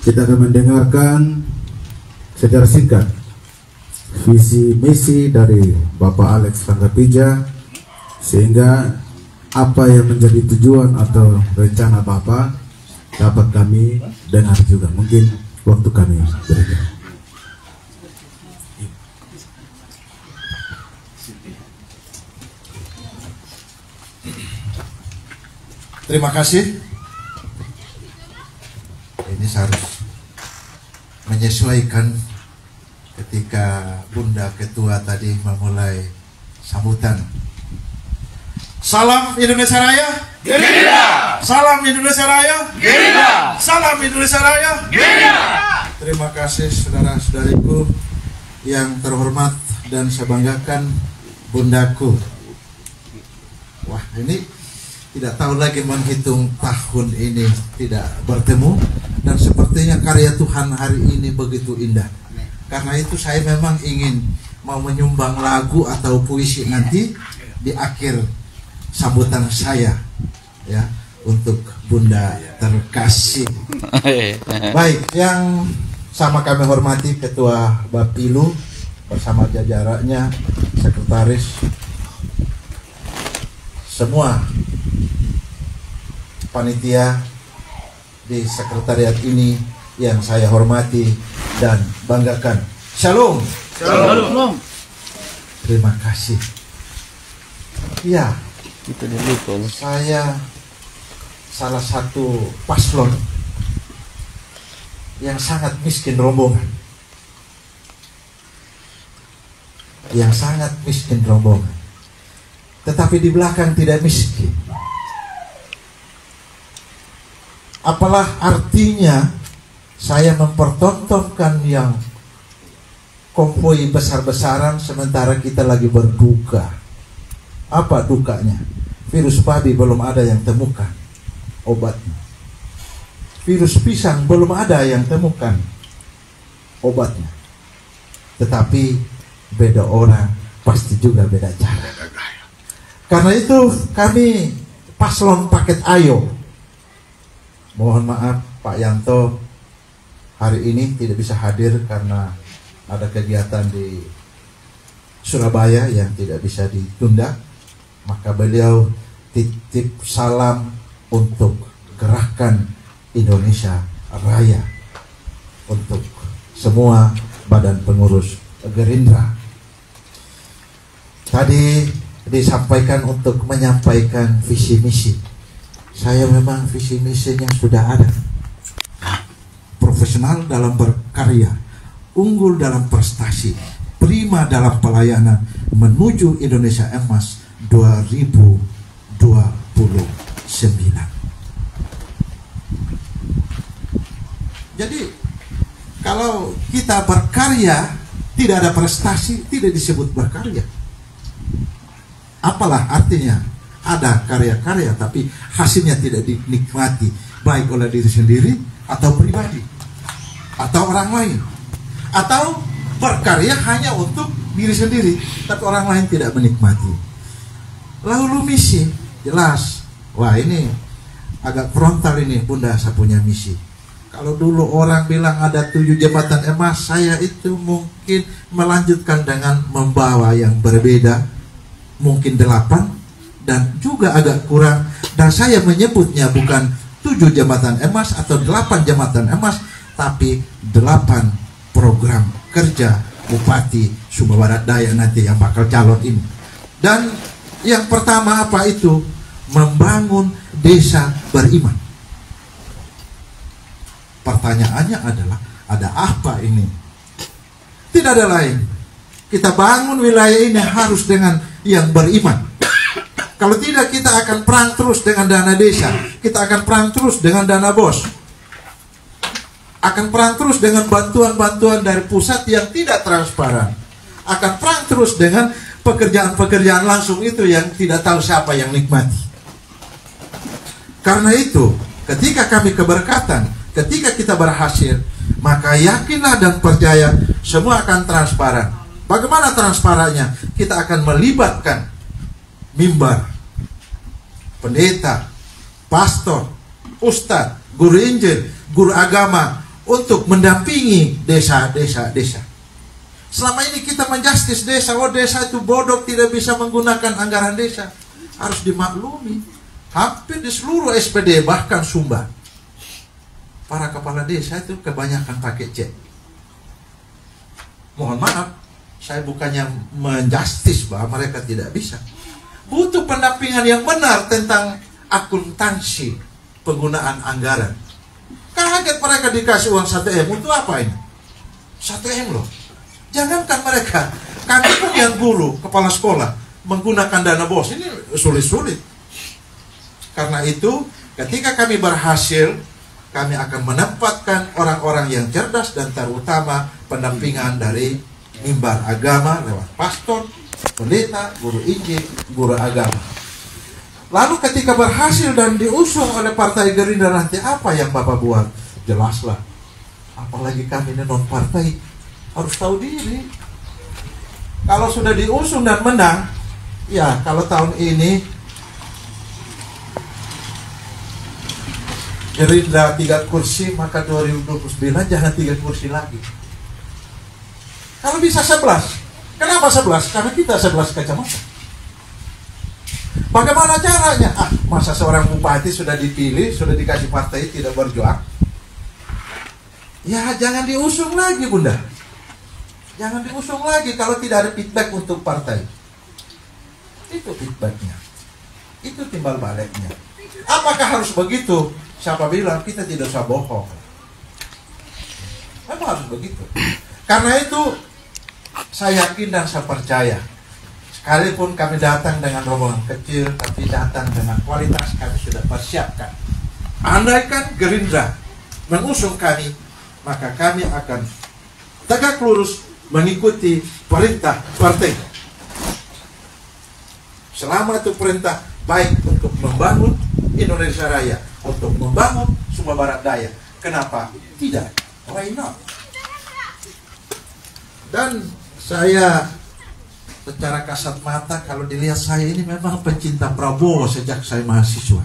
kita akan mendengarkan secara singkat visi misi dari Bapak Alex Ranggapija, sehingga apa yang menjadi tujuan atau rencana Bapak dapat kami dengar juga. Mungkin waktu kami berikan. Terima kasih. Ini harus menyesuaikan ketika Bunda Ketua tadi memulai sambutan. Salam Indonesia Raya, Gerindra. Salam Indonesia Raya, Gerindra. Salam Indonesia Raya, Gerindra. Terima kasih saudara-saudariku yang terhormat dan saya banggakan, Bundaku. Wah, ini tidak tahu lagi menghitung tahun ini tidak bertemu, dan sepertinya karya Tuhan hari ini begitu indah. Karena itu saya memang ingin mau menyumbang lagu atau puisi nanti di akhir sambutan saya, ya, untuk Bunda terkasih. Baik, yang sama kami hormati Ketua Bapilu bersama jajarannya, sekretaris, semua panitia di sekretariat ini yang saya hormati dan banggakan. Shalom. Shalom. Terima kasih. Ya, Kita dulu. saya salah satu paslon yang sangat miskin rombongan. Yang sangat miskin rombongan. Tetapi di belakang tidak miskin. Apalah artinya saya mempertontonkan yang konvoi besar-besaran sementara kita lagi berduka. Apa dukanya? Virus babi belum ada yang temukan obatnya. Virus pisang belum ada yang temukan obatnya. Tetapi beda orang pasti juga beda cara. Karena itu kami paslon paket ayo. Mohon maaf Pak Yanto hari ini tidak bisa hadir karena ada kegiatan di Surabaya yang tidak bisa ditunda. Maka beliau titip salam untuk gerakan Indonesia Raya, untuk semua badan pengurus Gerindra. Tadi disampaikan untuk menyampaikan visi misi. Saya memang visi misinya sudah ada. Profesional dalam berkarya, unggul dalam prestasi, prima dalam pelayanan menuju Indonesia Emas 2029. Jadi kalau kita berkarya tidak ada prestasi, tidak disebut berkarya. Apalah artinya? Ada karya-karya tapi hasilnya tidak dinikmati baik oleh diri sendiri atau pribadi atau orang lain, atau berkarya hanya untuk diri sendiri tapi orang lain tidak menikmati. Lalu misi jelas. Wah, ini agak frontal ini, Bunda, saya punya misi. Kalau dulu orang bilang ada 7 jembatan emas, saya itu mungkin melanjutkan dengan membawa yang berbeda, mungkin 8 dan juga agak kurang, dan saya menyebutnya bukan 7 jembatan emas atau 8 jembatan emas, tapi 8 program kerja Bupati Sumba Barat Daya nanti yang bakal calon ini. Dan yang pertama apa itu? Membangun desa beriman. Pertanyaannya adalah, ada apa ini? Tidak ada lain. Kita bangun wilayah ini harus dengan yang beriman. Kalau tidak, kita akan perang terus dengan dana desa. Kita akan perang terus dengan dana bos. Akan perang terus dengan bantuan-bantuan dari pusat yang tidak transparan. Akan perang terus dengan pekerjaan-pekerjaan langsung itu yang tidak tahu siapa yang nikmati. Karena itu, ketika kami keberkatan, ketika kita berhasil, maka yakinlah dan percaya semua akan transparan. Bagaimana transparannya? Kita akan melibatkan mimbar, pendeta, pastor, ustadz, guru Injil, guru agama, untuk mendampingi desa. Selama ini kita menjustis desa, oh desa itu bodoh, tidak bisa menggunakan anggaran desa. Harus dimaklumi, hampir di seluruh SPD, bahkan Sumba, para kepala desa itu kebanyakan pakai cek. Mohon maaf, saya bukannya menjustis bahwa mereka tidak bisa. Butuh pendampingan yang benar tentang akuntansi penggunaan anggaran. Kaget mereka dikasih uang 1 M, untuk apa ini? 1 M loh. Jangankan mereka, kami pun yang guru, kepala sekolah, menggunakan dana BOS, ini sulit-sulit. Karena itu, ketika kami berhasil, kami akan menempatkan orang-orang yang cerdas dan terutama pendampingan dari mimbar agama lewat pastor, pendeta, guru Injil, guru agama. Lalu ketika berhasil dan diusung oleh Partai Gerindra, nanti apa yang Bapak buat? Jelaslah. Apalagi kami ini non-partai, harus tahu diri. Kalau sudah diusung dan menang, ya kalau tahun ini Gerindra 3 kursi, maka 2029 jangan 3 kursi lagi. Kalau bisa 11. Kenapa 11? Karena kita 11 kacamata. Bagaimana caranya? Masa seorang bupati sudah dipilih, sudah dikasih partai, tidak berjuang? Ya jangan diusung lagi, Bunda. Jangan diusung lagi kalau tidak ada feedback untuk partai. Itu feedbacknya. Itu timbal baliknya. Apakah harus begitu? Siapa bilang? Kita tidak usah bohong. Memang harus begitu. Karena itu saya yakin dan saya percaya, sekalipun kami datang dengan rombongan kecil, tapi datang dengan kualitas, kami sudah persiapkan. Andaikan Gerindra mengusung kami, maka kami akan tegak lurus mengikuti perintah partai. Selama itu perintah baik untuk membangun Indonesia Raya, untuk membangun Sumba Barat Daya. Kenapa tidak? Why not? Dan saya secara kasat mata, kalau dilihat saya ini memang pencinta Prabowo sejak saya mahasiswa.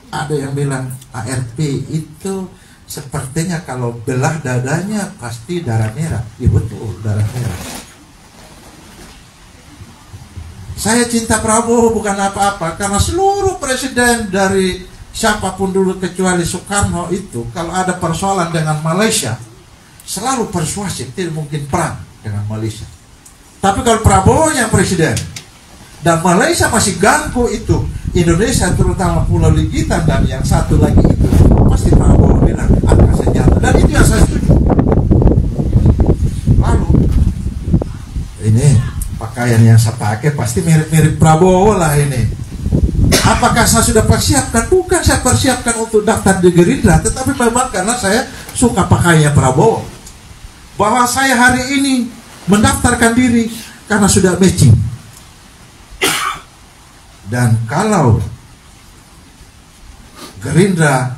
Ada yang bilang ARP itu sepertinya kalau belah dadanya pasti darah merah. Ya betul, darah merah. Saya cinta Prabowo bukan apa-apa, karena seluruh presiden dari siapapun dulu kecuali Soekarno itu, kalau ada persoalan dengan Malaysia, selalu persuasif, tidak mungkin perang dengan Malaysia. Tapi kalau Prabowo yang presiden dan Malaysia masih ganggu itu Indonesia, terutama Pulau Ligitan dan yang satu lagi itu, pasti Prabowo bilang angkat senjata, dan itu yang saya setuju. Lalu ini pakaian yang saya pakai pasti mirip-mirip Prabowo lah ini. Apakah saya sudah persiapkan? Bukan saya persiapkan untuk daftar di Gerindra, tetapi memang karena saya suka pakainya Prabowo. Bahwa saya hari ini mendaftarkan diri karena sudah matching. Dan kalau Gerindra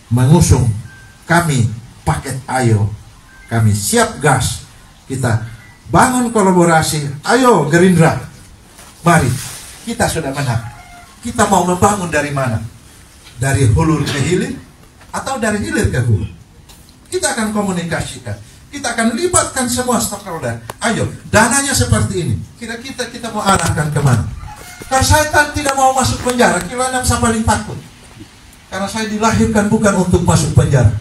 mengusung kami paket ayo, kami siap gas, kita bangun kolaborasi. Ayo Gerindra, mari, kita sudah menang. Kita mau membangun dari mana? Dari hulu ke hilir atau dari hilir ke hulu? Kita akan komunikasikan. Kita akan libatkan semua stakeholder. Ayo, dananya seperti ini. Kira-kira kita mau arahkan kemana? Karena saya tidak mau masuk penjara. Kira-kira saya paling takut. Karena saya dilahirkan bukan untuk masuk penjara,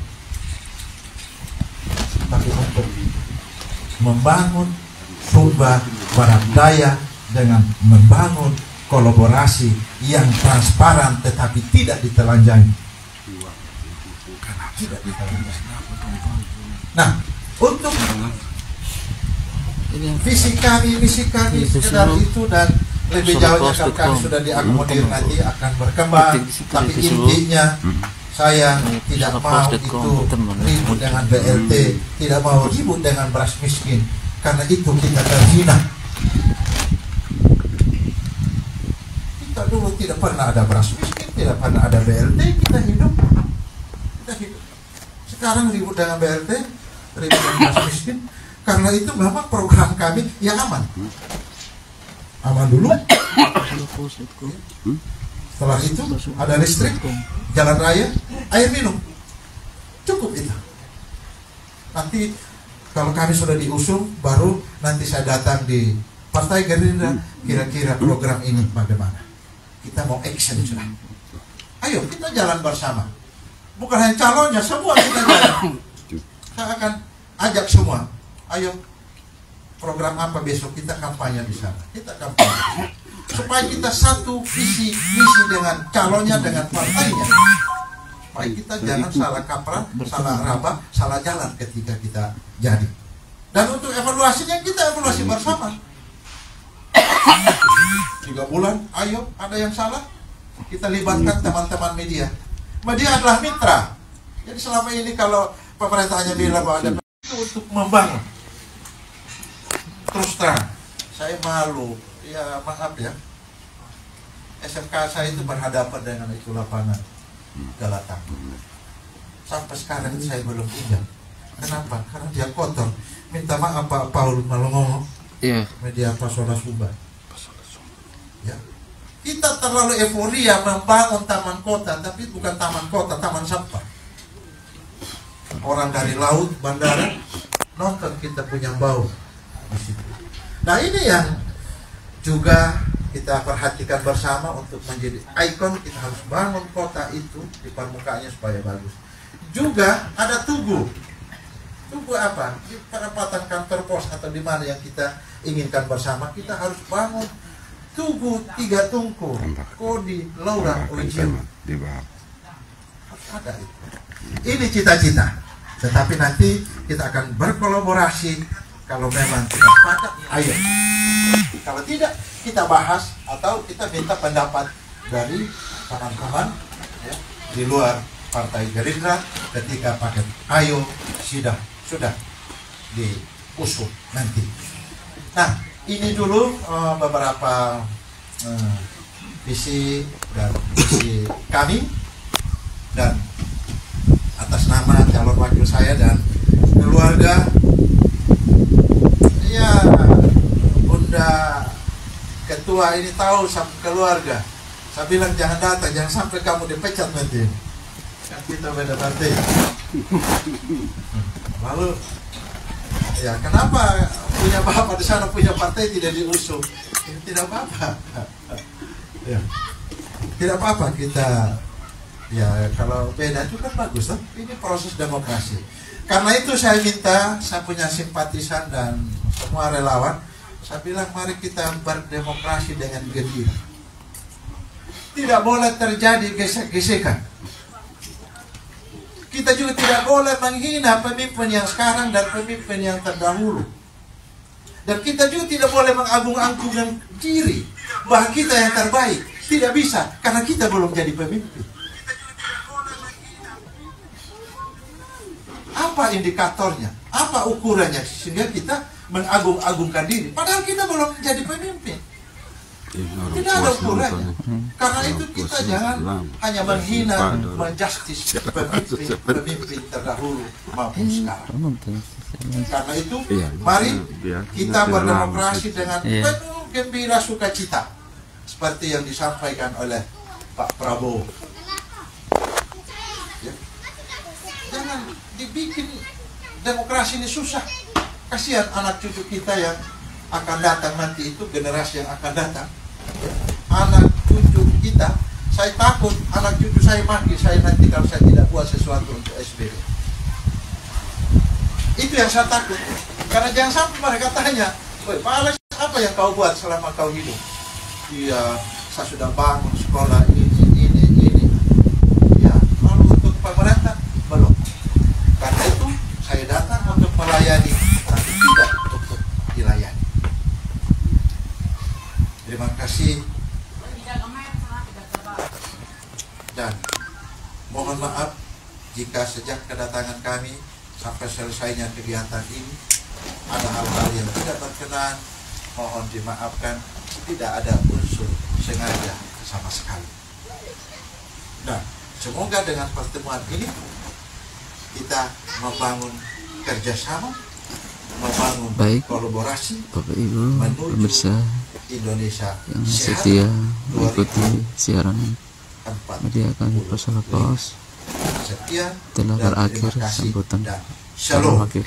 tapi untuk membangun Sumba Barat Daya dengan membangun kolaborasi yang transparan tetapi tidak ditelanjangi. Tidak ditelanjangi. Nah, untuk visi kami sekedar itu, dan lebih jauhnya kalau kami sudah diakomodir nanti akan berkembang. Tapi intinya saya tidak mau itu ribut dengan BLT, tidak mau ribut dengan beras miskin, karena itu kita terhina. Kita dulu tidak pernah ada beras miskin, tidak pernah ada BLT, kita hidup. Sekarang ribut dengan BLT, ribut dengan beras miskin, karena itu memang program kami yang aman. Aman dulu. Setelah itu ada listrik, jalan raya, air minum. Cukup itu. Nanti kalau kami sudah diusung, baru nanti saya datang di Partai Gerindra, kira-kira program ini bagaimana. Kita mau action sudah. Ayo kita jalan bersama. Bukan hanya calonnya, semua kita jalan. Saya akan ajak semua. Ayo, program apa besok kita kampanye di sana. Kita kampanye. Supaya kita satu visi misi dengan calonnya, dengan partainya. Supaya kita jangan salah kaprah, salah raba, salah jalan ketika kita jadi. Dan untuk evaluasinya kita evaluasi bersama. 3 bulan, ayo ada yang salah, kita libatkan teman-teman media. Media adalah mitra. Jadi selama ini kalau pemerintahnya bilang bahwa ada itu untuk membangun. Terus terang, saya malu. Ya maaf ya. SMK saya itu berhadapan dengan itu lapangan Galata. Sampai sekarang saya belum pinjam. Kenapa? Karena dia kotor. Minta maaf Pak Paul Malongo. Iya. Media Pasola Sumba. Ya. Kita terlalu euforia membangun taman kota, tapi bukan taman kota, taman sampah. Orang dari laut, bandara nonton kita punya bau di situ. Nah ini yang juga kita perhatikan bersama untuk menjadi ikon. Kita harus bangun kota itu di permukaannya supaya bagus. Juga ada Tugu. Tugu apa? Di perempatan kantor pos atau di mana yang kita inginkan bersama. Kita harus bangun Tugu 3 tungku. Kodi, Laura, Ujiu. Harus ada itu. Ini cita-cita. Tetapi nanti kita akan berkolaborasi. Kalau memang kita sepakat, ayo. Kalau tidak, kita bahas atau kita minta pendapat dari teman-teman ya, di luar Partai Gerindra ketika paket ayo sudah diusung nanti. Nah, ini dulu beberapa visi dan misi kami, dan atas nama calon wakil saya dan keluarga, ya Bunda Ketua ini tahu sampai keluarga. Saya bilang jangan datang, jangan sampai kamu dipecat nanti. Kan kita beda partai. Lalu ya kenapa punya bapak di sana punya partai tidak diusung? Ya, tidak apa-apa. Ya. Tidak apa-apa kita ya kalau beda itu kan bagus kan? Ini proses demokrasi. Karena itu saya minta, saya punya simpatisan dan semua relawan, saya bilang mari kita berdemokrasi dengan gembira. Tidak boleh terjadi gesek-gesekan. Kita juga tidak boleh menghina pemimpin yang sekarang dan pemimpin yang terdahulu. Dan kita juga tidak boleh mengagung-agungkan diri bahwa kita yang terbaik. Tidak bisa, karena kita belum jadi pemimpin. Apa indikatornya? Apa ukurannya? Sehingga kita mengagung-agungkan diri. Padahal kita belum jadi pemimpin. Tidak ada ukurannya. Karena itu kita jangan hanya menghina, menjustis pemimpin terdahulu maupun sekarang. Karena itu, mari kita berdemokrasi dengan penuh gembira sukacita, seperti yang disampaikan oleh Pak Prabowo. Ya. Jangan dibikin demokrasi ini susah. Kasihan anak cucu kita yang akan datang nanti, itu generasi yang akan datang. Anak cucu kita, saya takut anak cucu saya maki saya nanti kalau saya tidak buat sesuatu untuk SBY. Itu yang saya takut. Karena jangan sampai mereka tanya, "Woi, Pak Alex, apa yang kau buat selama kau hidup?" Iya, saya sudah bangun sekolah ini. Ya, lalu untuk pemerintah belum. Karena itu saya datang untuk melayani, tapi tidak untuk dilayani. Terima kasih. Dan mohon maaf jika sejak kedatangan kami sampai selesainya kegiatan ini ada hal-hal yang tidak berkenan, mohon dimaafkan. Tidak ada unsur sengaja sama sekali. Nah, semoga dengan pertemuan ini kita membangun kerjasama, membangun kolaborasi, Bapak Ibu menuju pemirsa Indonesia yang sehat setia mengikuti siaran media kami Pasola Pos. Sekian Telah dan berakhir terima kasih sambutan dan calon shalom. wakil.